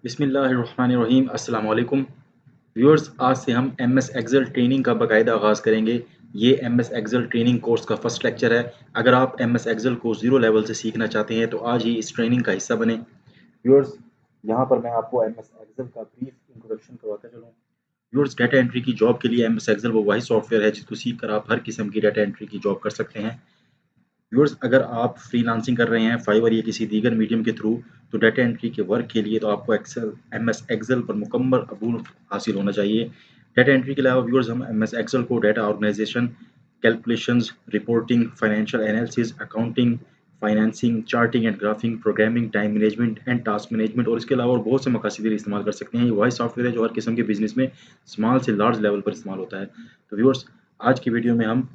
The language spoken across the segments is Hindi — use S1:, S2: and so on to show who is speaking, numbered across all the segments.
S1: बिस्मिल्लाहिर्रहमानिर्रहीम अस्सलाम वालेकुम व्यूअर्स। आज से हम एमएस एक्सेल ट्रेनिंग का बाकायदा आगाज़ करेंगे। ये एमएस एक्सेल ट्रेनिंग कोर्स का फर्स्ट लेक्चर है। अगर आप एमएस एक्सेल को ज़ीरो लेवल से सीखना चाहते हैं तो आज ही इस ट्रेनिंग का हिस्सा बने। व्यूअर्स, यहाँ पर मैं आपको एमएस एक्सेल का ब्रीफ इंट्रोडक्शन करवाता चलूँ। व्यूअर्स, डाटा एंट्री की जॉब के लिए एमएस एक्सेल वो वही सॉफ्टवेयर है जिसको सीख कर आप हर किस्म की डाटा एंट्री की जॉब कर सकते हैं। व्यूअर्स, अगर आप फ्रीलांसिंग कर रहे हैं फाइवर या किसी दीगर मीडियम के थ्रू, तो डाटा एंट्री के वर्क के लिए तो आपको एमएस एक्सेल पर मुकम्मल अबूल हासिल होना चाहिए। डाटा एंट्री के अलावा व्यूअर्स हम एमएस एक्सेल को data organisation, calculations, reporting, financial analysis, accounting, financing, charting and graphing, programming, time management and task management और इसके अलावा और बहुत से मकासद के लिए इस्तेमाल कर सकते हैं। ये वही सॉफ्टवेयर है जो हर किस्म के बिजनेस में स्मॉल से लार्ज लेवल पर इस्तेमाल होता है। तो व्यूअर्स, आज की वीडियो में हम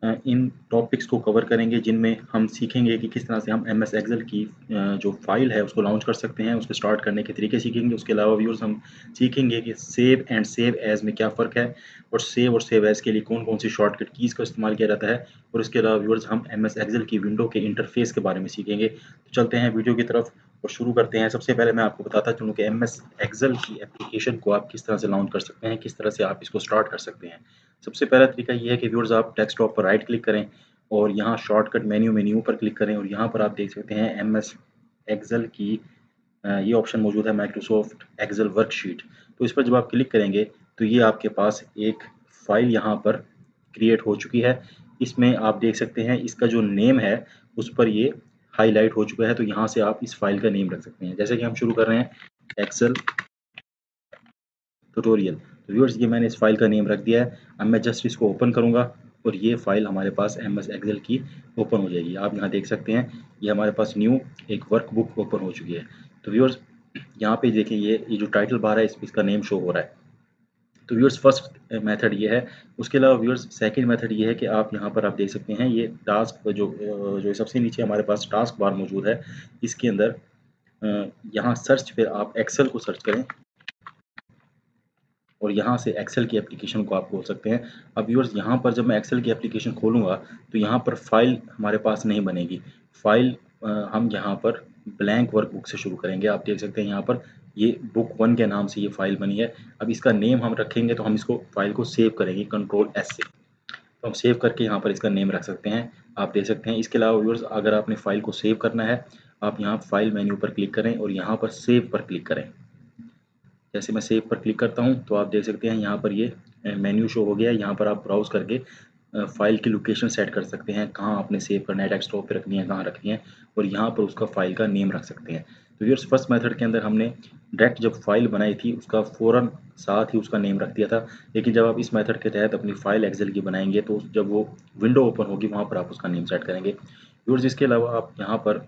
S1: इन टॉपिक्स को कवर करेंगे जिनमें हम सीखेंगे कि किस तरह से हम एमएस एक्सेल की जो फाइल है उसको लॉन्च कर सकते हैं, उसको स्टार्ट करने के तरीके सीखेंगे। उसके अलावा व्यूअर्स हम सीखेंगे कि सेव एंड सेव एज में क्या फ़र्क है और सेव एज के लिए कौन कौन सी शॉर्टकट कीज़ का इस्तेमाल किया जाता है। और इसके अलावा व्यूअर्स हम एमएस एक्सेल की विंडो के इंटरफेस के बारे में सीखेंगे। तो चलते हैं वीडियो की तरफ और शुरू करते हैं। सबसे पहले मैं आपको बताता चलूँ कि एमएस एक्सेल की एप्लीकेशन को आप किस तरह से लॉन्च कर सकते हैं, किस तरह से आप इसको स्टार्ट कर सकते हैं। सबसे पहला तरीका ये है कि व्यूअर्स आप डेस्कटॉप पर राइट क्लिक करें और यहाँ शॉर्टकट मेन्यू पर क्लिक करें और यहाँ पर आप देख सकते हैं एमएस एक्सेल की ये ऑप्शन मौजूद है, माइक्रोसॉफ्ट एक्सेल वर्कशीट। तो इस पर जब आप क्लिक करेंगे तो ये आपके पास एक फाइल यहाँ पर क्रिएट हो चुकी है। इसमें आप देख सकते हैं इसका जो नेम है उस पर ये हाईलाइट हो चुका है। तो यहाँ से आप इस फाइल का नेम रख सकते हैं। जैसे कि हम शुरू कर रहे हैं एक्सेल ट्यूटोरियल। तो व्यूअर्स, ये मैंने इस फाइल का नेम रख दिया है। अब मैं जस्ट इसको ओपन करूँगा और ये फाइल हमारे पास एमएस एक्सेल की ओपन हो जाएगी। आप यहाँ देख सकते हैं ये हमारे पास न्यू एक वर्कबुक ओपन हो चुकी है। तो व्यूअर्स, यहाँ पे देखें ये जो टाइटल बार है इसका नेम शो हो रहा है। तो व्यूअर्स, फर्स्ट मेथड ये है। उसके अलावा व्यूअर्स सेकंड मेथड ये है कि आप यहाँ पर आप देख सकते हैं ये टास्क जो सबसे नीचे हमारे पास टास्क बार मौजूद है, इसके अंदर यहाँ सर्च पे आप एक्सेल को सर्च करें और यहाँ से एक्सेल की एप्लीकेशन को आप खोल सकते हैं। अब व्यूअर्स, यहाँ पर जब मैं एक्सेल की एप्लीकेशन खोलूँगा तो यहाँ पर फाइल हमारे पास नहीं बनेगी। फाइल हम यहाँ पर ब्लैंक वर्कबुक से शुरू करेंगे। आप देख सकते हैं यहाँ पर ये बुक 1 के नाम से ये फाइल बनी है। अब इसका नेम हम रखेंगे तो हम इसको फाइल को सेव करेंगे कंट्रोल एस से। तो हम सेव करके यहाँ पर इसका नेम रख सकते हैं। आप देख सकते हैं। इसके अलावा व्यूअर्स, अगर आपने फाइल को सेव करना है, आप यहाँ फाइल मेन्यू पर क्लिक करें और यहाँ पर सेव पर क्लिक करें। जैसे मैं सेव पर क्लिक करता हूँ तो आप देख सकते हैं यहाँ पर ये मेन्यू शो हो गया है। यहाँ पर आप ब्राउज़ करके फाइल की लोकेशन सेट कर सकते हैं, कहाँ आपने सेव करना है, डेस्कटॉप पे रखनी है, कहाँ रखनी है, और यहाँ पर उसका फाइल का नेम रख सकते हैं। तो व्यूअर्स, फर्स्ट मेथड के अंदर हमने डायरेक्ट जब फाइल बनाई थी उसका फ़ौरन साथ ही उसका नेम रख दिया था। लेकिन जब आप इस मेथड के तहत अपनी फाइल एक्सेल की बनाएंगे तो जब वो विंडो ओपन होगी वहाँ पर आप उसका नेम सेट करेंगे। व्यूअर्स, इसके अलावा आप यहाँ पर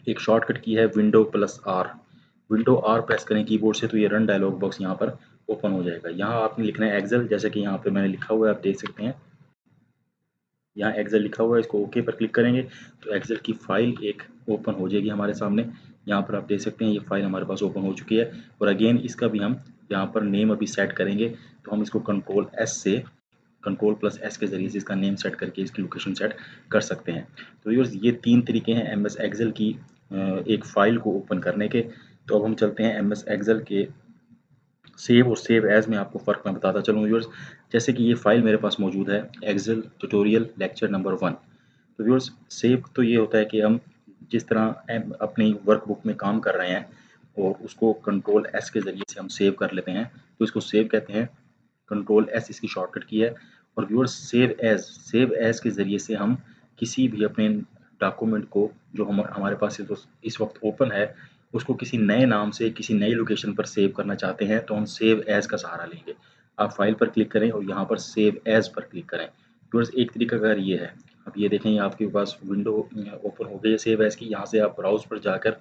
S1: एक शॉर्टकट की है विंडो आर प्रेस करें कीबोर्ड से तो ये रन डायलॉग बॉक्स यहाँ पर ओपन हो जाएगा। यहाँ आपने लिखना है एक्सेल, जैसे कि यहाँ पे मैंने लिखा हुआ है, आप देख सकते हैं यहाँ एक्सेल लिखा हुआ है। इसको ओके पर क्लिक करेंगे तो एक्सेल की फाइल एक ओपन हो जाएगी हमारे सामने। यहाँ पर आप देख सकते हैं ये फाइल हमारे पास ओपन हो चुकी है। और अगेन इसका भी हम यहाँ पर नेम अभी सेट करेंगे तो हम इसको कंट्रोल प्लस एस के ज़रिए से इसका नेम सेट करके इसकी लोकेशन सेट कर सकते हैं। तो व्यूअर्स, ये 3 तरीके हैं एमएस एक्सेल की एक फ़ाइल को ओपन करने के। तो अब हम चलते हैं एमएस एक्सेल के सेव और सेव एज़ में आपको फ़र्क मैं बताता चलूँ व्यूअर्स। जैसे कि ये फ़ाइल मेरे पास मौजूद है एक्सेल ट्यूटोरियल लेक्चर नंबर 1। तो व्यूअर्स, सेव तो ये होता है कि हम जिस तरह अपनी वर्कबुक में काम कर रहे हैं और उसको कंट्रोल एस के ज़रिए से हम सेव कर लेते हैं, तो इसको सेव कहते हैं। कंट्रोल एस इसकी शॉर्टकट की है। और व्यूअर्स, सेव एज़ के ज़रिए से हम किसी भी अपने डॉक्यूमेंट को जो हमारे पास इस वक्त ओपन है उसको किसी नए नाम से किसी नई लोकेशन पर सेव करना चाहते हैं तो हम सेव एज़ का सहारा लेंगे। आप फाइल पर क्लिक करें और यहाँ पर सेव एज़ पर क्लिक करें। व्यूअर्स, एक तरीका कार ये है। अब ये देखें आपके पास विंडो ओपन हो गई है सेव एज़ की। यहाँ से आप ब्राउज़ पर जाकर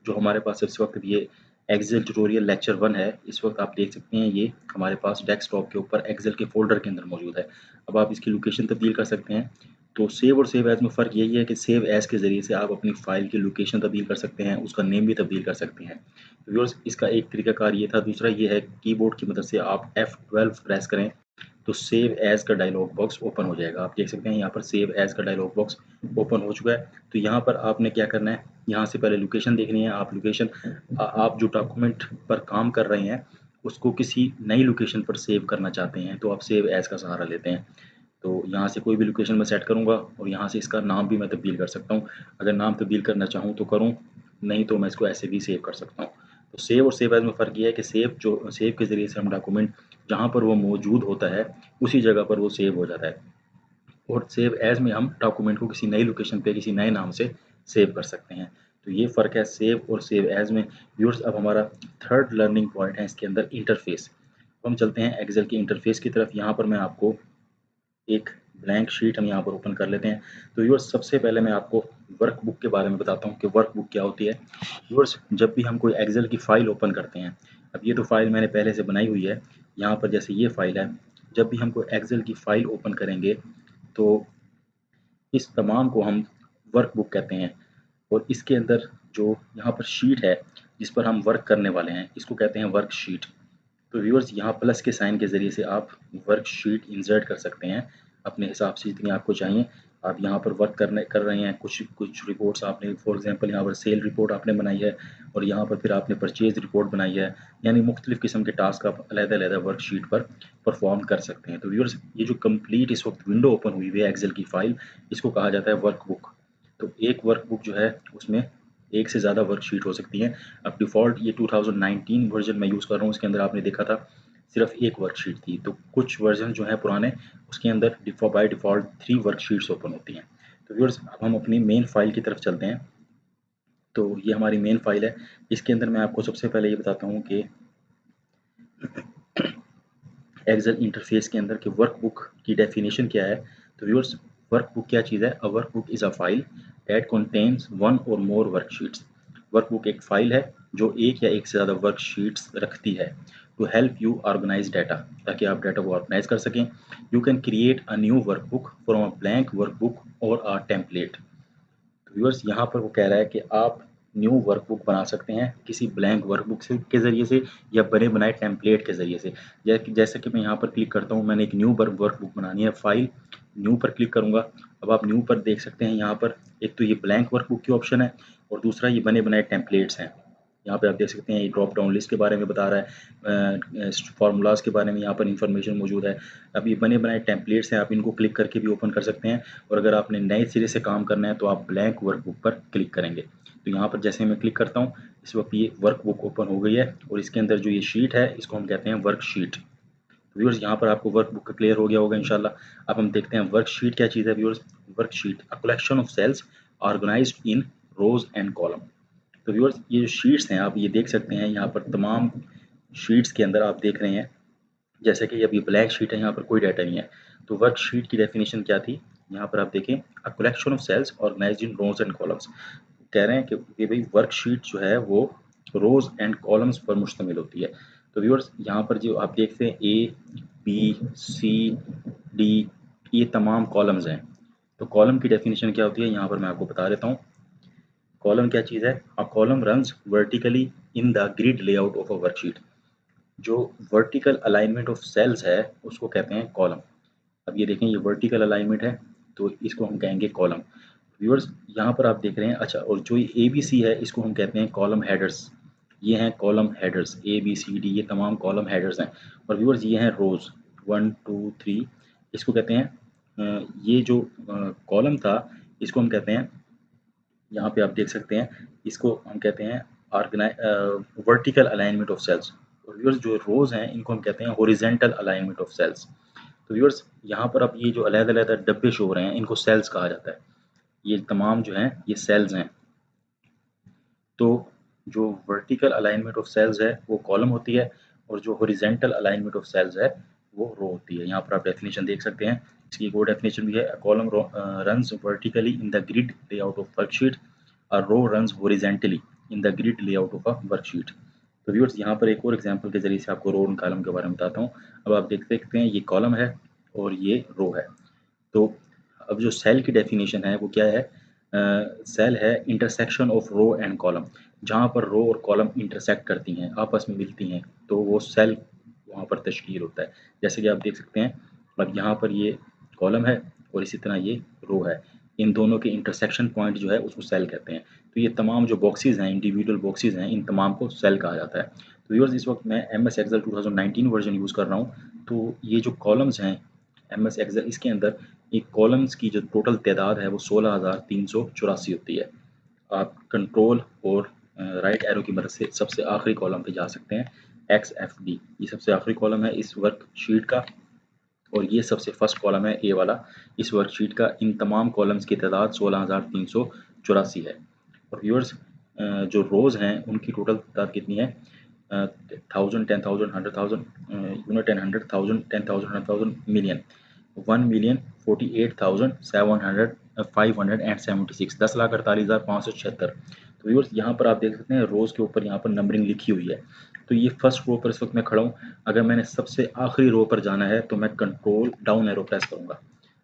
S1: जो हमारे पास इस वक्त ये एक्सेल ट्यूटोरियल लेक्चर 1 है, इस वक्त आप देख सकते हैं ये हमारे पास डेस्कटॉप के ऊपर एक्सेल के फ़ोल्डर के अंदर मौजूद है। अब आप इसकी लोकेशन तब्दील कर सकते हैं। तो सेव और सेव एज़ में फ़र्क यही है कि सेव एज़ के ज़रिए से आप अपनी फ़ाइल की लोकेशन तब्दील कर सकते हैं, उसका नेम भी तब्दील कर सकते हैं। व्यूअर्स, इसका एक तरीकाकार ये था। दूसरा ये है कीबोर्ड की मदद से आप F12 प्रेस करें तो सेव एज का डायलॉग बॉक्स ओपन हो जाएगा। आप देख सकते हैं यहाँ पर सेव एज का डायलॉग बॉक्स ओपन हो चुका है। तो यहाँ पर आपने क्या करना है, यहाँ से पहले लोकेशन देखनी है। आप लोकेशन आप जो डॉक्यूमेंट पर काम कर रहे हैं उसको किसी नई लोकेशन पर सेव करना चाहते हैं तो आप सेव एज का सहारा लेते हैं। तो यहाँ से कोई भी लोकेशन मैं सेट करूँगा और यहाँ से इसका नाम भी मैं तब्दील कर सकता हूँ। अगर नाम तब्दील करना चाहूँ तो करूँ, नहीं तो मैं इसको ऐसे भी सेव कर सकता हूँ। तो सेव और सेव एज में फ़र्क ये है कि सेव के ज़रिए से हम डॉक्यूमेंट जहाँ पर वो मौजूद होता है उसी जगह पर वो सेव हो जाता है, और सेव एज में हम डॉक्यूमेंट को किसी नई लोकेशन पे किसी नए नाम से सेव कर सकते हैं। तो ये फ़र्क है सेव और सेव एज में। व्यूअर्स, अब हमारा थर्ड लर्निंग पॉइंट है इसके अंदर इंटरफेस। हम चलते हैं एक्सेल के इंटरफेस की तरफ। यहाँ पर मैं आपको एक ब्लैंक शीट हम यहाँ पर ओपन कर लेते हैं। तो व्यूअर्स, सबसे पहले मैं आपको वर्कबुक के बारे में बताता हूँ कि वर्कबुक क्या होती है। व्यूअर्स, जब भी हम कोई एक्सेल की फ़ाइल ओपन करते हैं, अब ये तो फ़ाइल मैंने पहले से बनाई हुई है, यहाँ पर जैसे ये फ़ाइल है, जब भी हम कोई एक्सेल की फ़ाइल ओपन करेंगे तो इस तमाम को हम वर्कबुक कहते हैं। और इसके अंदर जो यहाँ पर शीट है जिस पर हम वर्क करने वाले हैं इसको कहते हैं वर्कशीट। तो व्यूअर्स, यहाँ प्लस के साइन के ज़रिए से आप वर्कशीट इंसर्ट कर सकते हैं अपने हिसाब से जितनी आपको चाहिए। आप यहाँ पर वर्क कर रहे हैं, कुछ कुछ रिपोर्ट्स आपने फॉर एग्जांपल यहाँ पर सेल रिपोर्ट आपने बनाई है और यहाँ पर फिर आपने परचेज रिपोर्ट बनाई है, यानी मुख्तलिफ़ किस्म के टास्क आप अलग-अलग वर्कशीट पर परफॉर्म कर सकते हैं। तो व्यूअर्स, ये जो कंप्लीट इस वक्त विंडो ओपन हुई हुई है एक्सेल की फ़ाइल, इसको कहा जाता है वर्कबुक। तो एक वर्कबुक जो है उसमें एक से ज़्यादा वर्कशीट हो सकती हैं। अब डिफ़ॉल्ट ये 2019 वर्जन मैं यूज़ कर रहा हूँ, इसके अंदर आपने देखा था सिर्फ एक वर्कशीट थी। तो कुछ वर्जन जो हैं पुराने उसके अंदर बाय डिफ़ॉल्ट 3 वर्कशीट्स ओपन होती हैं। तो व्यूअर्स, अब हम अपनी मेन फाइल की तरफ चलते हैं। तो ये हमारी मेन फाइल है। इसके अंदर मैं आपको सबसे पहले ये बताता हूँ कि एक्सेल इंटरफेस के अंदर के वर्कबुक की डेफिनेशन क्या है। तो व्यूअर्स, वर्कबुक क्या चीज़ है? अ workbook is a file that contains one और मोर वर्कशीट्स। वर्कबुक एक फाइल है जो एक या एक से ज़्यादा वर्कशीट्स रखती है to help you organise data, ताकि आप डाटा को ऑर्गेनाइज कर सकें। You can create a new workbook from a blank workbook और अ टेम्पलेट। व्यूअर्स, यहाँ पर वो कह रहा है कि आप न्यू वर्कबुक बना सकते हैं किसी ब्लैंक वर्कबुक से के ज़रिए से या बने बनाए टेम्पलेट के ज़रिए से। जैसे कि मैं यहाँ पर क्लिक करता हूँ, मैंने एक न्यू वर्कबुक बनानी है, फाइल न्यू पर क्लिक करूँगा। अब आप न्यू पर देख सकते हैं यहाँ पर एक तो ये ब्लैंक वर्कबुक की ऑप्शन है और दूसरा ये बने बनाए टेम्पलेट्स हैं। यहाँ पे आप देख सकते हैं ये ड्रॉप डाउन लिस्ट के बारे में बता रहा है, फार्मूलाज के बारे में यहाँ पर इंफॉर्मेशन मौजूद है। अब ये बने बनाए टेम्पलेट्स हैं, आप इनको क्लिक करके भी ओपन कर सकते हैं। और अगर आपने नए सिरे से काम करना है तो आप ब्लैंक वर्कबुक पर क्लिक करेंगे। तो यहाँ पर जैसे मैं क्लिक करता हूँ, इस वक्त ये वर्कबुक ओपन हो गई है और इसके अंदर जो ये शीट है इसको हम कहते हैं वर्कशीट। व्यूअर्स, यहाँ पर आपको वर्कबुक का क्लियर हो गया होगा इंशाल्लाह। अब हम देखते हैं वर्कशीट क्या चीज़ है। Viewers, worksheet a collection of cells organised in rows and column. तो व्यूअर्स, ये जो शीट्स हैं आप ये देख सकते हैं, यहाँ पर तमाम शीट्स के अंदर आप देख रहे हैं जैसे कि अब ये ब्लैक शीट है, यहाँ पर कोई डाटा नहीं है। तो वर्कशीट की डेफिनेशन क्या थी, यहाँ पर आप देखें, a collection of cells organised in rows and columns. कह रहे हैं कि ये भाई वर्कशीट जो है वो रोज एंड कॉलम्स पर मुश्तमिल होती है। तो व्यूअर्स, यहाँ पर जो आप देखते हैं ए बी सी डी, ये तमाम कॉलम्स हैं। तो कॉलम की डेफिनेशन क्या होती है यहाँ पर मैं आपको बता देता हूँ। कॉलम क्या चीज़ है? A column runs vertically in the grid layout of a worksheet. जो वर्टिकल अलाइनमेंट ऑफ सेल्स है उसको कहते हैं कॉलम। अब ये देखें, ये वर्टिकल अलाइनमेंट है तो इसको हम कहेंगे कॉलम। व्यूअर्स, यहाँ पर आप देख रहे हैं, अच्छा, और जो ये ए बी सी है इसको हम कहते हैं कॉलम हेडर्स। ये हैं column headers, A B C D, ये तमाम कॉलम हेडर्स हैं। और व्यूअर्स, ये हैं रोज़ 1 2 3, इसको कहते हैं ये जो कॉलम था इसको हम कहते हैं, यहाँ पे आप देख सकते हैं, इसको हम कहते हैं वर्टिकल अलाइनमेंट ऑफ सेल्स। और व्यूअर्स, जो रोज़ हैं इनको हम कहते हैं हॉरिजेंटल अलाइनमेंट ऑफ सेल्स। तो व्यूअर्स, यहाँ पर अब ये जो अलग-अलग डब्बे शो हो रहे हैं इनको सेल्स कहा जाता है। ये तमाम जो हैं ये सेल्स हैं। तो जो वर्टिकल अलाइनमेंट ऑफ सेल्स है वो कॉलम होती है और जो हॉरिजेंटल अलाइनमेंट ऑफ सेल्स है वो रो होती है। यहाँ पर आप डेफिनेशन देख सकते हैं, इसकी एक और डेफिनेशन भी है, column runs vertically in the grid layout of worksheet, a row runs horizontally in the grid layout of a worksheet। तो व्यूअर्स, यहाँ पर एक और एग्जांपल के जरिए से आपको रो और कॉलम के बारे में बताता हूँ। अब आप देख सकते हैं ये कॉलम है और ये रो है। तो अब जो सेल की डेफिनेशन है वो क्या है? सेल है intersection of row and column. जहाँ पर रो और कॉलम इंटरसेक्ट करती हैं, आपस में मिलती हैं, तो वो सेल वहाँ पर तश्कील होता है। जैसे कि आप देख सकते हैं अब यहाँ पर ये कॉलम है और इसी तरह ये रो है, इन दोनों के इंटरसेक्शन पॉइंट जो है उसको सेल कहते हैं। तो ये तमाम जो बॉक्सेस हैं, इंडिविजुअल बॉक्सेस हैं, इन तमाम को सेल कहा जाता है। तो व्यूअर्स इस वक्त मैं MS Excel 2019 वर्जन यूज़ कर रहा हूँ। तो ये जो कॉलम्स हैं MS Excel, इसके अंदर एक कॉलम्स की जो टोटल तादाद है वो 16,384 होती है। आप कंट्रोल और राइट एरो की मदद से सबसे आखिरी कॉलम पे जा सकते हैं, XFD, ये सबसे आखिरी कॉलम है इस वर्कशीट का और ये सबसे फर्स्ट कॉलम है ए वाला इस वर्कशीट का। इन तमाम कॉलम्स की तादाद 16,384 है। और व्यूअर्स जो रोज़ हैं उनकी टोटल तादाद कितनी है, 1000, 10,000, 100,000, यूनिट एंड 100,000, 10,000, 100,000, मिलियन, 1,48,576, 10,48,576। तो व्यूअर्स यहाँ पर आप देख सकते हैं रोज़ के ऊपर यहाँ पर नंबरिंग लिखी हुई है। तो ये फर्स्ट रो पर इस वक्त मैं खड़ा हूँ। अगर मैंने सबसे आखिरी रो पर जाना है तो मैं कंट्रोल डाउन एरो प्रेस करूँगा।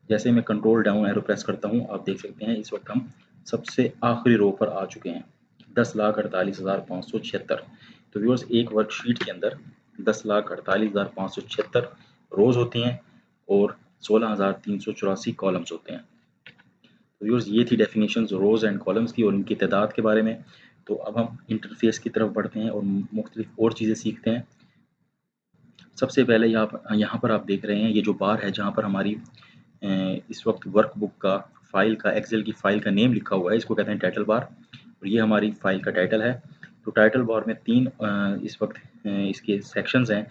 S1: जैसे मैं कंट्रोल डाउन एरो प्रेस करता हूँ आप देख सकते हैं इस वक्त हम सबसे आखिरी रो पर आ चुके हैं, 10,48,576। तो व्यूअर्स एक वर्कशीट के अंदर 10,48,576 रोज़ होती हैं और 16,384 कॉलम्स होते हैं। तो व्यूअर्स ये थी डेफिनेशन रोज़ एंड कॉलम्स की और इनकी तादाद के बारे में। तो अब हम इंटरफेस की तरफ बढ़ते हैं और मुख्तलिफ और चीज़ें सीखते हैं। सबसे पहले यहाँ पर आप देख रहे हैं ये जो बार है जहाँ पर हमारी इस वक्त वर्कबुक का फाइल का एक्सेल की फाइल का नेम लिखा हुआ है, इसको कहते हैं टाइटल बार और ये हमारी फाइल का टाइटल है। तो टाइटल बार में तीन इस वक्त इसके सेक्शंस हैं।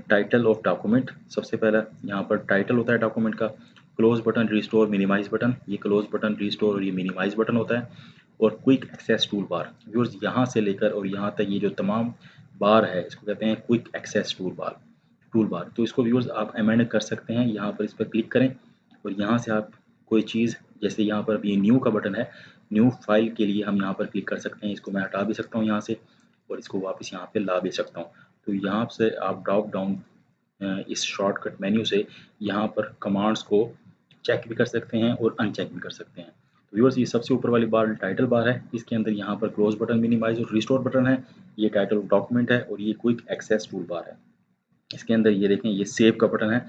S1: टाइटल ऑफ डॉक्यूमेंट, सबसे पहला यहाँ पर टाइटल होता है डॉक्यूमेंट का, close button, restore, minimise button, ये क्लोज बटन, रिस्टोर और ये मिनिमाइज बटन होता है। और quick access tool bar, viewers यहाँ से लेकर और यहाँ तक ये जो तमाम बार है इसको कहते हैं क्विक एक्सेस टूल बार। तो इसको व्यूअर्स आप अमेंड कर सकते हैं, यहाँ पर इस पर क्लिक करें और यहाँ से आप कोई चीज़, जैसे यहाँ पर ये न्यू का बटन है, न्यू फाइल के लिए हम यहाँ पर क्लिक कर सकते हैं। इसको मैं हटा भी सकता हूँ यहाँ से और इसको वापस यहाँ पे ला भी सकता हूँ। तो यहाँ से आप ड्रॉप डाउन इस शॉर्टकट मेन्यू से यहाँ पर कमांड्स को चेक भी कर सकते हैं और अनचेक भी कर सकते हैं। तो व्यूअर्स ये सबसे ऊपर वाली बार टाइटल बार है, इसके अंदर यहाँ पर क्लोज बटन, मिनिमाइज और रिस्टोर बटन है, ये टाइटल ऑफ डॉक्यूमेंट है और ये क्विक एक्सेस टूल बार है। इसके अंदर ये देखें ये सेव का बटन है।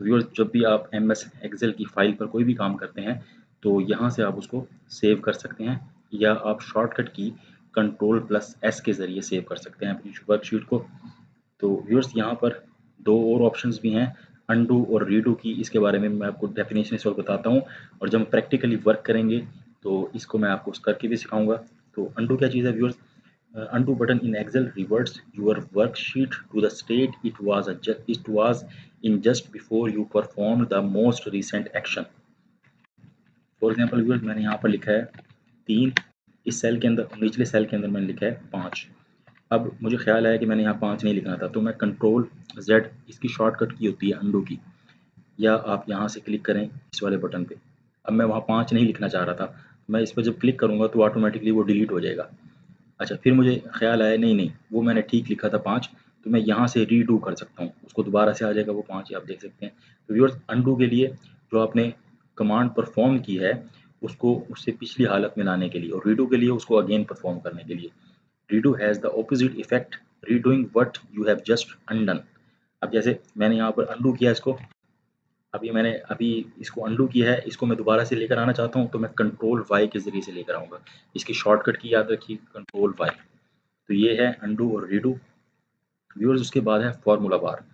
S1: तो व्यूअर्स जब भी आप MS Excel की फाइल पर कोई भी काम करते हैं तो यहाँ से आप उसको सेव कर सकते हैं या आप शॉर्टकट की Ctrl+S के ज़रिए सेव कर सकते हैं अपनी वर्कशीट को। तो व्यूअर्स यहाँ पर दो और ऑप्शंस भी हैं, अनडू और रीडू की, इसके बारे में मैं आपको डेफिनेशन इस वक्त बताता हूँ और जब हम प्रैक्टिकली वर्क करेंगे तो इसको मैं आपको करके भी सिखाऊंगा। तो अनडू क्या चीज़ है viewers, undo button in Excel reverts your worksheet to the state it was in just before you performed the most recent action. For example viewers मैंने यहाँ पर लिखा है 3, इस सेल के अंदर निचले सेल के अंदर मैंने लिखा है 5। अब मुझे ख्याल आया कि मैंने यहाँ 5 नहीं लिखना था तो मैं Ctrl+Z, इसकी शॉर्टकट की होती है अंडू की, या आप यहाँ से क्लिक करें इस वाले बटन पे। अब मैं वहाँ 5 नहीं लिखना चाह रहा था, मैं इस पर जब क्लिक करूँगा तो ऑटोमेटिकली वो डिलीट हो जाएगा। अच्छा, फिर मुझे ख्याल आया नहीं वो मैंने ठीक लिखा था 5, तो मैं यहाँ से रीडू कर सकता हूँ, उसको दोबारा से आ जाएगा वो 5 ही आप देख सकते हैं। तो व्यूअर्स अंडू के लिए जो आपने कमांड परफॉर्म की है उसको उससे पिछली हालत में लाने के लिए, और रीडू के लिए उसको अगेन परफॉर्म करने के लिए। Redo has the opposite effect redoing what you have just undone. अब जैसे मैंने यहाँ पर अंडू किया इसको, मैंने अभी इसको अंडू किया है, इसको मैं दोबारा से लेकर आना चाहता हूँ तो मैं Ctrl+Y के ज़रिए से लेकर आऊँगा। इसकी शॉर्टकट की याद रखिए Ctrl+Y। तो ये है अंडू और रीडू। व्यूअर्स उसके बाद है formula bar,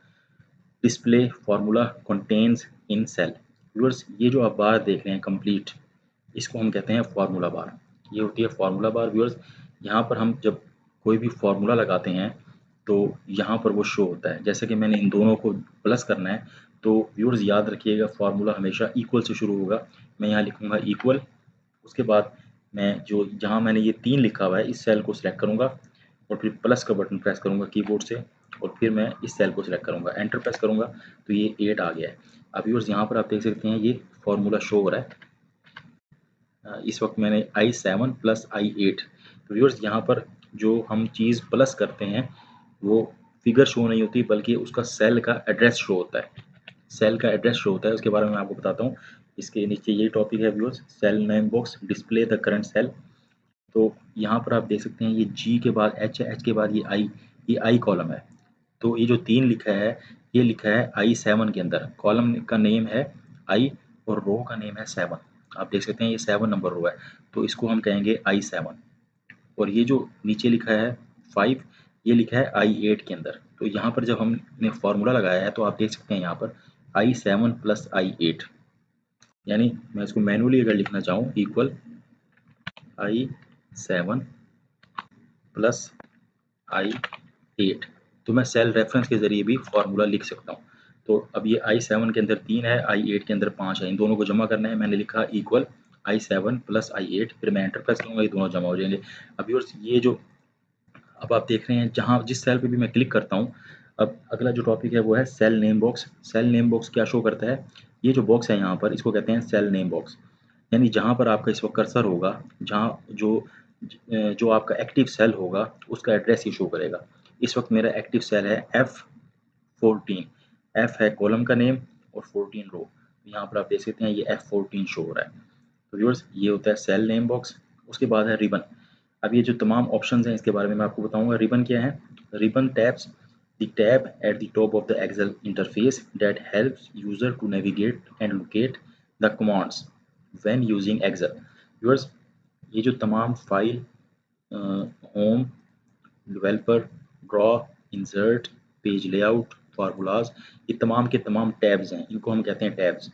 S1: display formula contains in cell. Viewers ये जो आप बार देख रहे हैं कंप्लीट, इसको हम कहते हैं फार्मूला बार। ये होती है फार्मूला बार व्यूअर्स। यहाँ पर हम जब कोई भी फार्मूला लगाते हैं तो यहाँ पर वो शो होता है। जैसे कि मैंने इन दोनों को प्लस करना है तो व्यूअर्स याद रखिएगा फार्मूला हमेशा इक्वल से शुरू होगा। मैं यहाँ लिखूँगा इक्वल, उसके बाद मैं जो जहाँ मैंने ये 3 लिखा हुआ है इस सेल को सिलेक्ट करूँगा और फिर प्लस का बटन प्रेस करूँगा कीबोर्ड से और फिर मैं इस सेल को सिलेक्ट करूँगा, एंटर प्रेस करूँगा तो ये 8 आ गया है। अब व्यूअर्स यहाँ पर आप देख सकते हैं ये फार्मूला शो हो रहा है। इस वक्त मैंने I7 + I8। तो व्यूअर्स यहाँ पर जो हम चीज़ प्लस करते हैं वो फिगर शो नहीं होती बल्कि उसका सेल का एड्रेस शो होता है। सेल का एड्रेस शो होता है, उसके बारे में मैं आपको बताता हूँ। इसके नीचे यही टॉपिक है viewers, cell name box, display the current cell. तो यहाँ पर आप देख सकते हैं ये G के बाद H है, H के बाद ये I कॉलम है। तो ये जो 3 लिखा है, ये लिखा है I7 के अंदर। कॉलम का नेम है I और रो का नेम है 7। आप देख सकते हैं ये 7 नंबर रो है, तो इसको हम कहेंगे I7। और ये जो नीचे लिखा है 5, ये लिखा है I8 के अंदर। तो यहाँ पर जब हमने फॉर्मूला लगाया है तो आप देख सकते हैं यहाँ पर I7 प्लस I8, यानी मैं इसको मैनुअली अगर लिखना चाहूँ इक्वल I7 प्लस I8, तो मैं सेल रेफरेंस के जरिए भी फॉर्मूला लिख सकता हूँ। तो अब ये I7 के अंदर 3 है, I8 के अंदर 5 है, इन दोनों को जमा करना है। मैंने लिखा इक्वल I7 प्लस I8, फिर मैं एंटर प्रेस करूँगा, ये दोनों जमा हो जाएंगे। अब व्यूअर्स ये जो अब आप देख रहे हैं जहाँ जिस सेल पे भी मैं क्लिक करता हूँ, अब अगला जो टॉपिक है वो है cell name box. Cell name box क्या शो करता है? ये जो बॉक्स है यहाँ पर, इसको कहते हैं सेल नेम बॉक्स। यानी जहाँ पर आपका इस वक्त कर्सर होगा, जहाँ जो आपका एक्टिव सेल होगा उसका एड्रेस ही शो करेगा। इस वक्त मेरा एक्टिव सेल है F14। F है कॉलम का नेम और 14 रो। यहाँ पर आप देख सकते हैं ये F14 शो हो रहा है। तो व्यूअर्स ये होता है सेल नेम बॉक्स। उसके बाद है रिबन। अब ये जो तमाम ऑप्शंस हैं इसके बारे में मैं आपको बताऊंगा। रिबन क्या है? Ribbon tabs the tab at the top of the Excel interface that helps user to navigate and locate the commands when using Excel। Viewers ये जो तमाम file, home, developer, draw, insert, page layout, formulas, ये तमाम के तमाम टैब्स हैं, इनको हम कहते हैं टैब्स।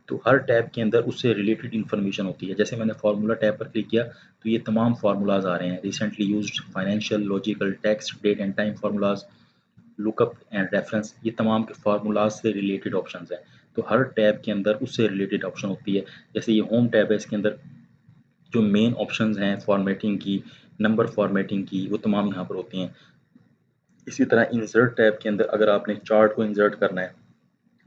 S1: तो हर टैब के अंदर उससे रिलेटेड इन्फॉर्मेशन होती है। जैसे मैंने फार्मूला टैब पर क्लिक किया तो ये तमाम फार्मूलाज आ रहे हैं, recently used, financial, logical, text, date and time formulas, lookup and reference, ये तमाम के फार्मूलाज से रिलेटेड ऑप्शंस हैं। तो हर टैब के अंदर उससे रिलेटेड ऑप्शन होती है। जैसे ये होम टैब है, इसके अंदर जो मेन ऑप्शंस हैं फॉर्मेटिंग की, नंबर फॉर्मेटिंग की, वो तमाम यहाँ पर होती हैं। इसी तरह इंसर्ट टैब के अंदर अगर आपने चार्ट को इंसर्ट करना है,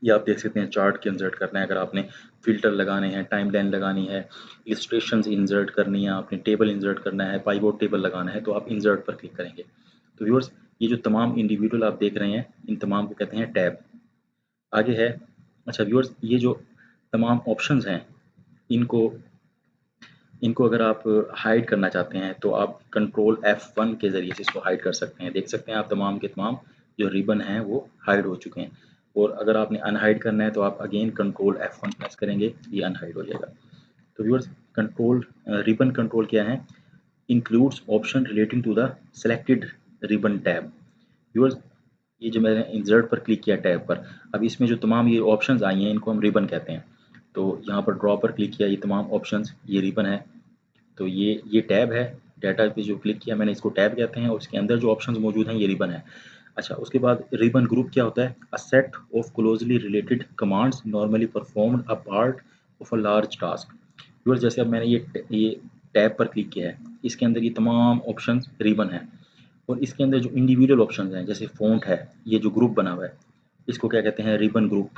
S1: या आप देख सकते हैं चार्ट के इंसर्ट करना है, अगर आपने फिल्टर लगाने हैं, टाइमलाइन लगानी है, इलस्ट्रेशंस इंसर्ट करनी है, आपने टेबल इंसर्ट करना है, पाइवोट टेबल लगाना है, तो आप इंसर्ट पर क्लिक करेंगे। तो व्यूअर्स ये जो तमाम इंडिविजुअल आप देख रहे हैं, इन तमाम को कहते हैं टैब। आगे है, अच्छा व्यूअर्स ये जो तमाम ऑप्शंस हैं, इनको इनको अगर आप हाइड करना चाहते हैं तो आप कंट्रोल F1 के ज़रिए से इसको हाइड कर सकते हैं। देख सकते हैं आप तमाम के तमाम जो रिबन हैं वो हाइड हो चुके हैं। और अगर आपने अनहाइड करना है तो आप अगेन कंट्रोल F1 प्रेस करेंगे, ये अनहाइड हो जाएगा। तो व्यूअर्स कंट्रोल रिबन कंट्रोल क्या है? Includes option relating to the selected ribbon tab. Viewers ये जो मैंने इंसर्ट पर क्लिक किया टैब पर, अब इसमें जो तमाम ये ऑप्शंस आई हैं इनको हम रिबन कहते हैं। तो यहाँ पर ड्रॉ पर क्लिक किया, ये तमाम ऑप्शंस, ये रिबन है। तो ये टैब है, डाटा पे जो क्लिक किया मैंने, इसको टैब कहते हैं, और इसके अंदर जो ऑप्शंस मौजूद हैं ये रिबन है। अच्छा उसके बाद रिबन ग्रुप क्या होता है? A set of closely related commands normally performed a part of a large task. Viewers जैसे अब मैंने ये टैब पर क्लिक किया है, इसके अंदर ये तमाम ऑप्शंस रिबन है। और इसके अंदर जो इंडिविजुअल ऑप्शंस हैं जैसे फ़ॉन्ट है, ये जो ग्रुप बना हुआ है इसको क्या कहते हैं? Ribbon group.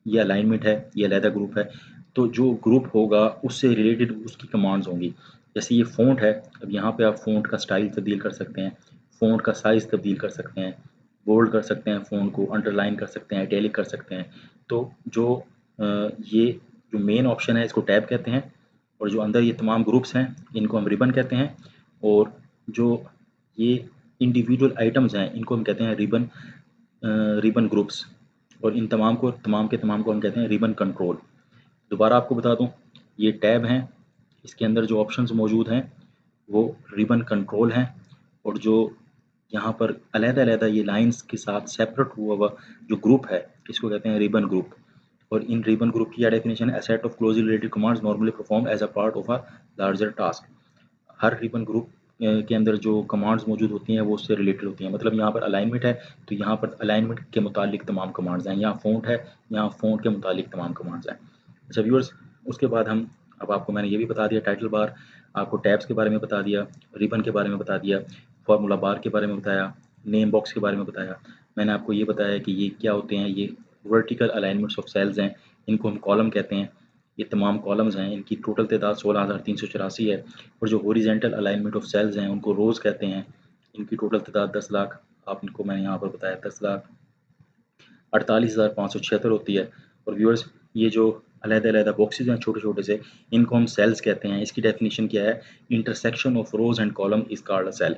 S1: ये अलाइनमेंट है, ये अलहदा ग्रुप है। तो जो ग्रुप होगा उससे रिलेटेड उसकी कमांड्स होंगी। जैसे ये फ़ॉन्ट है, अब यहाँ पे आप फ़ॉन्ट का स्टाइल तब्दील कर सकते हैं, फ़ॉन्ट का साइज़ तब्दील कर सकते हैं, बोल्ड कर सकते हैं फ़ॉन्ट को, अंडरलाइन कर सकते हैं, इटैलिक कर सकते हैं। तो ये जो मेन ऑप्शन है इसको टैब कहते हैं, और जो अंदर ये तमाम ग्रुप्स हैं इनको हम रिबन कहते हैं। और जो ये इंडिविजुअल आइटम्स हैं इनको हम कहते हैं रिबन ग्रुप्स। और इन तमाम के तमाम को हम कहते हैं रिबन कंट्रोल। दोबारा आपको बता दूं, ये टैब हैं, इसके अंदर जो ऑप्शंस मौजूद हैं वो रिबन कंट्रोल हैं। और जो यहाँ पर अलहदा ये लाइंस के साथ सेपरेट हुआ हुआ जो ग्रुप है इसको कहते हैं रिबन ग्रुप। और इन रिबन ग्रुप की डेफिनेशन है a set of closely related commands normally perform as a part of a larger task. हर रिबन ग्रुप के अंदर जो कमांड्स मौजूद होती हैं वो उससे रिलेटेड होती हैं। मतलब यहाँ पर अलाइनमेंट है तो यहाँ पर अलाइनमेंट के मुतालिक तमाम कमांड्स हैं, यहाँ फ़ॉन्ट है, यहाँ फ़ॉन्ट के मुतालिक तमाम कमांड्स हैं। अच्छा व्यूअर्स उसके बाद हम, अब आपको मैंने ये भी बता दिया टाइटल बार, आपको टैब्स के बारे में बता दिया, रिबन के बारे में बता दिया, फार्मूला बार के बारे में बताया, नेम बॉक्स के बारे में बताया। मैंने आपको ये बताया कि ये क्या होते हैं, ये वर्टिकल अलाइनमेंट्स ऑफ सेल्स हैं, इनको हम कॉलम कहते हैं। ये तमाम कॉलम्स हैं, इनकी टोटल तादाद 16,384 है। और जो हॉरिजॉन्टल अलाइनमेंट ऑफ सेल्स हैं उनको रोज़ कहते हैं, इनकी टोटल तादाद 10 लाख, आप इनको मैंने यहाँ पर बताया 10,48,576 होती है। और व्यूअर्स ये जो अलग-अलग बॉक्सेस हैं छोटे छोटे से, इनको हम सेल्स कहते हैं। इसकी डेफिनेशन क्या है? Intersection of rows and column is called a cell.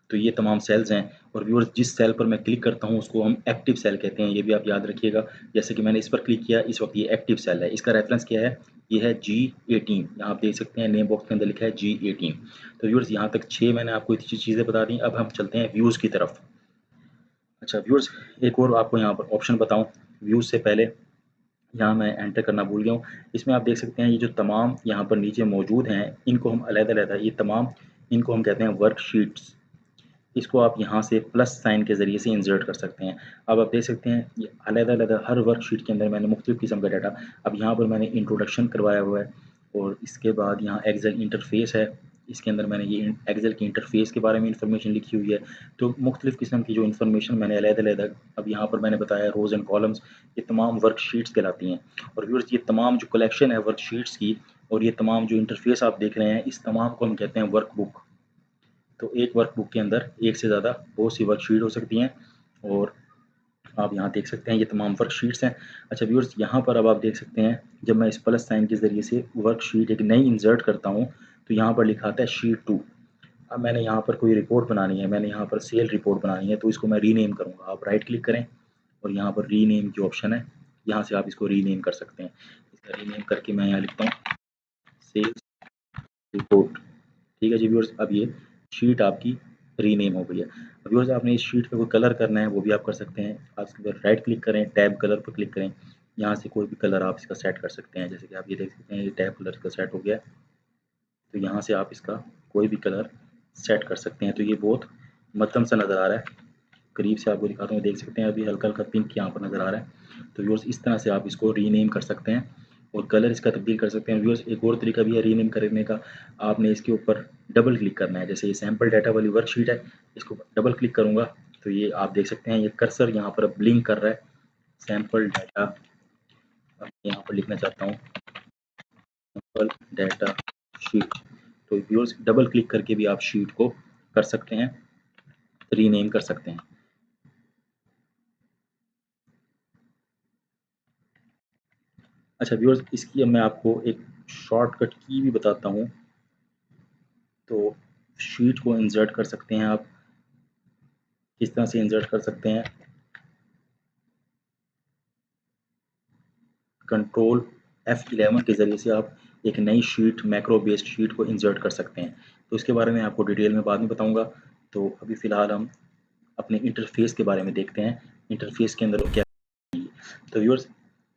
S1: तो ये तमाम सेल्स हैं और व्यूअर्स जिस सेल पर मैं क्लिक करता हूँ उसको हम एक्टिव सेल कहते हैं, ये भी आप याद रखिएगा। जैसे कि मैंने इस पर क्लिक किया, इस वक्त ये एक्टिव सेल है। इसका रेफरेंस क्या है? ये है G18। यहाँ आप देख सकते हैं नेम बॉक्स के अंदर लिखा है G18। तो व्यूअर्स यहाँ तक 6 मैंने आपको इतनी चीज़ें बता दी। अब हम चलते हैं व्यूज़ की तरफ। अच्छा व्यूअर्स, एक और आपको यहाँ पर ऑप्शन बताऊँ व्यूज़ से पहले, यहाँ मैं एंटर करना भूल गया हूँ। इसमें आप देख सकते हैं ये जो तमाम यहाँ पर नीचे मौजूद हैं, इनको हम अलग-अलग, ये तमाम इनको हम कहते हैं वर्कशीट्स। इसको आप यहाँ से प्लस साइन के ज़रिए से इंसर्ट कर सकते हैं। अब आप देख सकते हैं ये अलग-अलग हर वर्कशीट के अंदर मैंने मुख्तलिफ़ किस्म का डाटा, अब यहाँ पर मैंने इंट्रोडक्शन करवाया हुआ है और इसके बाद यहाँ एक्सेल इंटरफेस है। इसके अंदर मैंने ये एक्सेल की इंटरफेस के बारे में इंफॉर्मेशन लिखी हुई है। तो मुख्तलिफ़ किस्म की जो इंफॉर्मेशन मैंने अलग-अलग, अब यहाँ पर मैंने बताया रोज़ एंड कॉलम्स, ये तमाम वर्कशीट्स कहलाती हैं। और व्यूअर्स ये तमाम जो कलेक्शन है वर्कशीट्स की और ये तमाम जो इंटरफेस आप देख रहे हैं, इस तमाम को हम कहते हैं वर्कबुक। तो एक वर्कबुक के अंदर एक से ज़्यादा बहुत सी वर्कशीट हो सकती हैं और आप यहाँ देख सकते हैं ये तमाम वर्कशीट्स हैं। अच्छा व्यूअर्स, यहाँ पर अब आप देख सकते हैं जब मैं इस प्लस साइन के ज़रिए से वर्कशीट एक नई इंसर्ट करता हूँ तो यहाँ पर लिखा आता है शीट 2। अब मैंने यहाँ पर कोई रिपोर्ट बनानी है, मैंने यहाँ पर सेल रिपोर्ट बनानी है, तो इसको मैं रीनेम करूँगा। आप राइट क्लिक करें और यहाँ पर रीनेम की ऑप्शन है, यहाँ से आप इसको रीनेम कर सकते हैं। इसका रीनेम करके मैं यहाँ लिखता हूँ सेल्स रिपोर्ट। ठीक है जी व्यूअर्स, अब ये शीट आपकी रीनेम हो गई है। अब व्यूअर्स आपने इस शीट पे कोई कलर करना है वो भी आप कर सकते हैं। आप इसके ऊपर राइट क्लिक करें, टैब कलर पर क्लिक करें, यहाँ से कोई भी कलर आप इसका सेट कर सकते हैं। जैसे कि आप ये देख सकते हैं ये टैब कलर का सेट हो गया, तो यहाँ से आप इसका कोई भी कलर सेट कर सकते हैं। तो ये बहुत मध्यम सा नज़र आ रहा है, करीब से आपको दिखाता हूँ, देख सकते हैं अभी हल्का हल्का पिंक यहाँ पर नज़र आ रहा है। तो व्यूअर्स इस तरह से आप इसको रीनेम कर सकते हैं और कलर इसका तब्दील कर सकते हैं। व्यूअर्स एक और तरीका भी है रीनेम करने का, आपने इसके ऊपर डबल क्लिक करना है। जैसे ये सैम्पल डाटा वाली वर्कशीट है, इसको डबल क्लिक करूँगा तो ये आप देख सकते हैं ये कर्सर यहाँ पर ब्लिंक कर रहा है, सैम्पल डाटा। अब यहाँ पर लिखना चाहता हूँ सैम्पल डाटा शीट। तो व्यूअर्स डबल क्लिक करके भी आप शीट को कर सकते हैं, रीनेम कर सकते हैं। अच्छा व्यूअर्स, इसकी अब मैं आपको एक शॉर्टकट की भी बताता हूँ। तो शीट को इंसर्ट कर सकते हैं आप, किस तरह से इंसर्ट कर सकते हैं, कंट्रोल F11 के ज़रिए से आप एक नई शीट, मैक्रो बेस्ड शीट को इंसर्ट कर सकते हैं। तो इसके बारे में आपको डिटेल में बाद में बताऊँगा। तो अभी फ़िलहाल हम अपने इंटरफेस के बारे में देखते हैं, इंटरफेस के अंदर क्या है। तो व्यूअर्स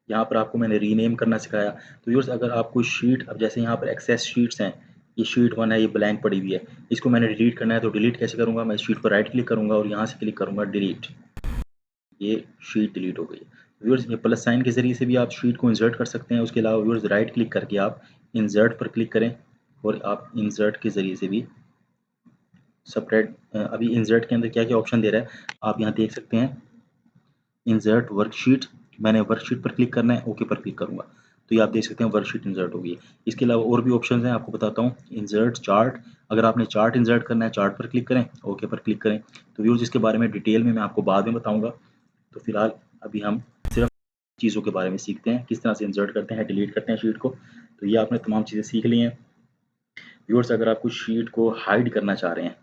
S1: यहाँ पर आपको मैंने रीनेम करना सिखाया। तो व्यूअर्स अगर आप कोई शीट, अब जैसे यहाँ पर एक्सेस शीट्स हैं, ये शीट 1 है, ये ब्लैंक पड़ी हुई है, इसको मैंने डिलीट करना है। तो डिलीट कैसे करूँगा? मैं शीट पर राइट क्लिक करूँगा और यहाँ से क्लिक करूँगा डिलीट, ये शीट डिलीट हो गई। व्यूअर्स ये प्लस साइन के ज़रिए से भी आप शीट को इंसर्ट कर सकते हैं। उसके अलावा व्यूअर्स राइट क्लिक करके आप इंसर्ट पर क्लिक करें और आप इंसर्ट के ज़रिए से भी सेपरेट, अभी इंसर्ट के अंदर क्या-क्या ऑप्शन दे रहा है आप यहाँ देख सकते हैं। इंसर्ट वर्कशीट, मैंने वर्कशीट पर क्लिक करना है, ओके पर क्लिक करूँगा तो ये आप देख सकते हैं वर्कशीट इंसर्ट हो गई है। इसके अलावा और भी ऑप्शंस हैं, आपको बताता हूँ। इंसर्ट चार्ट, अगर आपने चार्ट इंसर्ट करना है, चार्ट पर क्लिक करें, ओके पर क्लिक करें। तो व्यूअर्स इसके बारे में डिटेल में मैं आपको बाद में बताऊँगा। तो फिलहाल अभी हम सिर्फ चीज़ों के बारे में सीखते हैं, किस तरह से इंसर्ट करते हैं, डिलीट करते हैं शीट को। तो ये आपने तमाम चीज़ें सीख ली हैं। व्यूअर्स अगर आप कुछ शीट को हाइड करना चाह रहे हैं,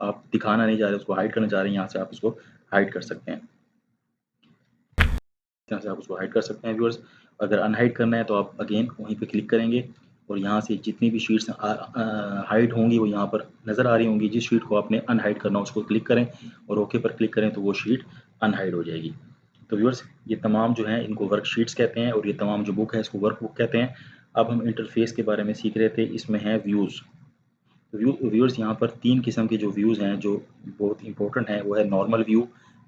S1: आप दिखाना नहीं चाह रहे, उसको हाइड करना चाह रहे हैं, यहाँ से आप उसको हाइड कर सकते हैं। इस तरह से आप उसको हाइड कर सकते हैं व्यूअर्स। अगर अनहाइड करना है तो आप अगेन वहीं पे क्लिक करेंगे और यहाँ से जितनी भी शीट्स हाइड होंगी वो यहाँ पर नज़र आ रही होंगी। जिस शीट को आपने अनहाइड करना है उसको क्लिक करें और ओके पर क्लिक करें तो वो शीट अनहाइड हो जाएगी। तो व्यूअर्स ये तमाम जो हैं इनको वर्कशीट्स कहते हैं और ये तमाम जो बुक है इसको वर्कबुक कहते हैं। अब हम इंटरफेस के बारे में सीख रहे थे, इसमें है व्यूज़। व्यूअर्स यहाँ पर 3 किस्म के जो व्यूज़ हैं जो बहुत इंपॉर्टेंट हैं, वो है normal view,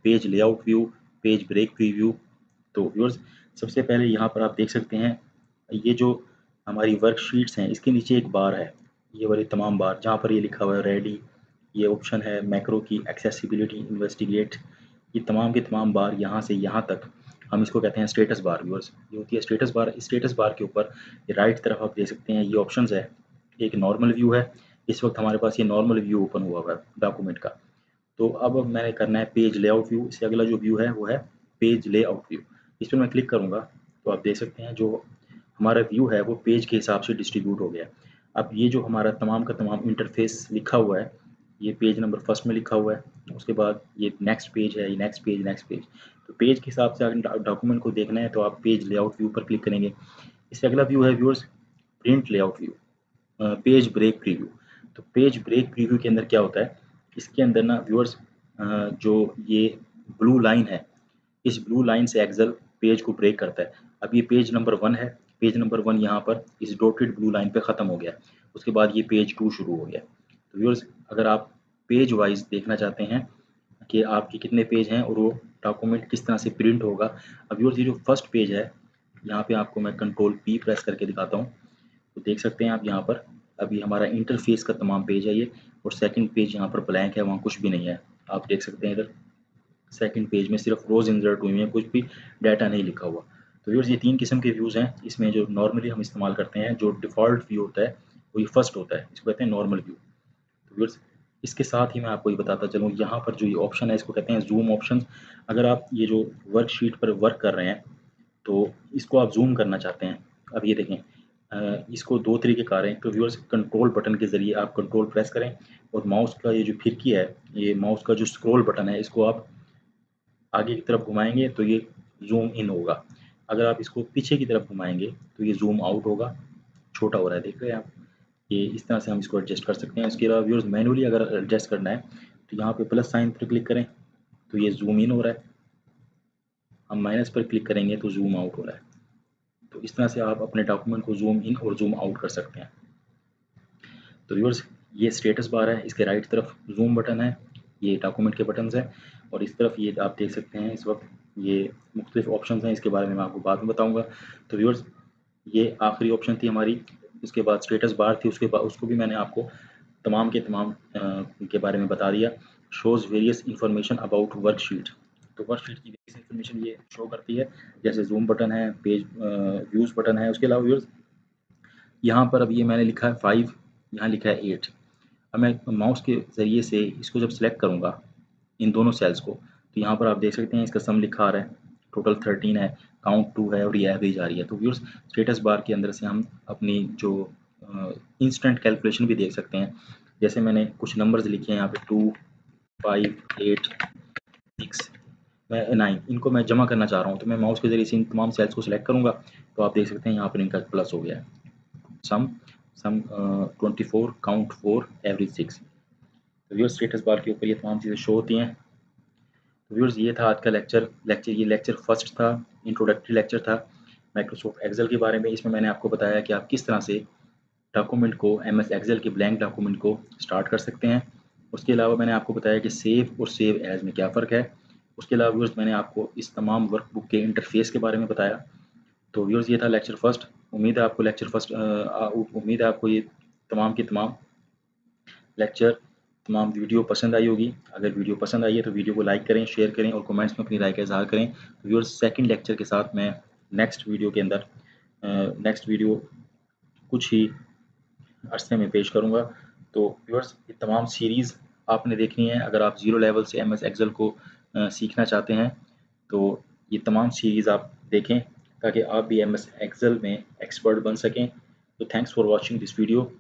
S1: page layout view, page break preview. तो व्यूअर्स सबसे पहले यहाँ पर आप देख सकते हैं ये जो हमारी वर्कशीट्स हैं इसके नीचे एक बार है, ये वाली तमाम बार जहाँ पर ये लिखा हुआ है रेडी, ये ऑप्शन है मैक्रो की, एक्सेसिबिलिटी, इन्वेस्टिगेट, ये तमाम के तमाम बार यहाँ से यहाँ तक हम इसको कहते हैं स्टेटस बार। व्यूअर्स ये होती है स्टेटस बार। स्टेटस बार के ऊपर राइट तरफ आप देख सकते हैं ये ऑप्शंस है। एक नॉर्मल व्यू है, इस वक्त हमारे पास ये नॉर्मल व्यू ओपन हुआ हुआ है डॉक्यूमेंट का। तो अब मैंने करना है पेज लेआउट व्यू, इससे अगला जो व्यू है वो है पेज लेआउट व्यू। इस पर मैं क्लिक करूँगा तो आप देख सकते हैं जो हमारा व्यू है वो पेज के हिसाब से डिस्ट्रीब्यूट हो गया है। अब ये जो हमारा तमाम का तमाम इंटरफेस लिखा हुआ है ये पेज नंबर फर्स्ट में लिखा हुआ है, उसके बाद ये नेक्स्ट पेज है, ये नेक्स्ट पेज, नेक्स्ट पेज। तो पेज के हिसाब से अगर डॉक्यूमेंट को देखना है तो आप पेज लेआउट व्यू पर क्लिक करेंगे। इससे अगला व्यू है viewers print layout view, page break preview. तो पेज ब्रेक प्रीव्यू के अंदर क्या होता है, इसके अंदर ना व्यूअर्स जो ये ब्लू लाइन है, इस ब्लू लाइन से एक्सेल पेज को ब्रेक करता है। अब ये पेज नंबर 1 है, पेज नंबर 1 यहाँ पर इस डॉटेड ब्लू लाइन पे ख़त्म हो गया, उसके बाद ये पेज 2 शुरू हो गया। तो व्यूअर्स अगर आप पेज वाइज देखना चाहते हैं कि आपके कितने पेज हैं और वो डॉक्यूमेंट किस तरह से प्रिंट होगा, अब व्यूअर्स ये जो फर्स्ट पेज है, यहाँ पे आपको मैं कंट्रोल P प्रेस करके दिखाता हूँ। तो देख सकते हैं आप यहाँ पर अभी हमारा इंटरफेस का तमाम पेज है ये, और सेकंड पेज यहाँ पर ब्लैंक है, वहाँ कुछ भी नहीं है। आप देख सकते हैं इधर सेकंड पेज में सिर्फ रोज इंसर्ट हुई हैं, कुछ भी डाटा नहीं लिखा हुआ। तो व्यूअर्स ये 3 किस्म के व्यूज़ हैं। इसमें जो नॉर्मली हम इस्तेमाल करते हैं, जो डिफ़ॉल्ट व्यू होता है वो ये फर्स्ट होता है, इसको कहते हैं नॉर्मल व्यू। तो व्यूअर्स इसके साथ ही मैं आपको ये बताता चलूँ, यहाँ पर जो ये ऑप्शन है इसको कहते हैं ज़ूम ऑप्शन। अगर आप ये जो वर्कशीट पर वर्क कर रहे हैं तो इसको आप जूम करना चाहते हैं। अब ये देखें इसको 2 तरीके कार हैं। तो व्यूअर्स कंट्रोल बटन के ज़रिए आप कंट्रोल प्रेस करें और माउस का ये जो फिरकी है, ये माउस का जो स्क्रॉल बटन है, इसको आप आगे की तरफ घुमाएंगे तो ये जूम इन होगा। अगर आप इसको पीछे की तरफ घुमाएंगे तो ये जूम आउट होगा, छोटा हो रहा है, देख रहे हैं आप। ये इस तरह से हम इसको एडजस्ट कर सकते हैं। इसके अलावा व्यूअर्स मैनुअली अगर एडजस्ट करना है तो यहाँ पे प्लस साइन पर क्लिक करें तो ये जूम इन हो रहा है, हम माइनस पर क्लिक करेंगे तो जूम आउट हो रहा है। तो इस तरह से आप अपने डॉक्यूमेंट को जूम इन और जूम आउट कर सकते हैं। तो व्यूअर्स ये स्टेटस बार है, इसके राइट तरफ जूम बटन है, ये डॉक्यूमेंट के बटन्स हैं, और इस तरफ ये आप देख सकते हैं इस वक्त ये मुख्तलिफ ऑप्शन हैं, इसके बारे में मैं आपको बाद में बताऊंगा। तो व्यूअर्स ये आखिरी ऑप्शन थी हमारी, इसके बाद स्टेटस बार थी, उसके बाद उसको भी मैंने आपको तमाम के तमाम के बारे में बता दिया। Shows various information about worksheet. तो वर्कशीट की वेरियस इंफॉर्मेशन ये शो करती है, जैसे जूम बटन है, पेज व्यूज़ बटन है। उसके अलावा व्यूअर्स यहाँ पर अब ये मैंने लिखा है 5, यहाँ लिखा है 8। अब मैं माउस के ज़रिए से इसको जब सेलेक्ट करूँगा इन दोनों सेल्स को, तो यहाँ पर आप देख सकते हैं इसका सम लिखा आ रहा है, टोटल 13 है, काउंट 2 है और ये एवरेज आ रही है। तो व्यूअर्स स्टेटस बार के अंदर से हम अपनी जो इंस्टेंट कैलकुलेशन भी देख सकते हैं। जैसे मैंने कुछ नंबर्स लिखे हैं यहाँ पे 2, 5, 8, 6, मैं 9, इनको मैं जमा करना चाह रहा हूँ, तो मैं माउस के ज़रिए से इन तमाम सेल्स को सिलेक्ट करूँगा तो आप देख सकते हैं यहाँ पर इनका प्लस हो गया है। सम 24, काउंट 4, एवरेज 6। तो व्यूअर्स स्टेटस बार के ऊपर ये तमाम चीज़ें शो होती हैं। तो व्यूअर्स ये था आज का ये लेक्चर फर्स्ट था, इंट्रोडक्टरी लेक्चर था माइक्रोसॉफ्ट एक्सेल के बारे में। इसमें मैंने आपको बताया कि आप किस तरह से डॉक्यूमेंट को एमएस एक्सेल के ब्लैंक डॉक्यूमेंट को स्टार्ट कर सकते हैं। उसके अलावा मैंने आपको बताया कि सेव और सेव एज में क्या फ़र्क है। उसके अलावा व्यूअर्स मैंने आपको इस तमाम वर्कबुक के इंटरफेस के बारे में बताया। तो व्यूअर्स ये था लेक्चर फर्स्ट। उम्मीद है आपको उम्मीद है आपको ये तमाम की तमाम लेक्चर, तमाम वीडियो पसंद आई होगी। अगर वीडियो पसंद आई है तो वीडियो को लाइक करें, शेयर करें और कमेंट्स में अपनी राय का इज़हार करें। तो व्यूअर्स सेकंड लेक्चर के साथ मैं नेक्स्ट वीडियो के अंदर नेक्स्ट वीडियो कुछ ही अरसे में पेश करूँगा। तो व्यूअर्स ये तमाम सीरीज़ आपने देखनी है। अगर आप ज़ीरो लेवल से एमएस एक्सेल को सीखना चाहते हैं तो ये तमाम सीरीज़ आप देखें ताकि आप भी एमएस एक्सेल में एक्सपर्ट बन सकें। तो thanks for watching this video.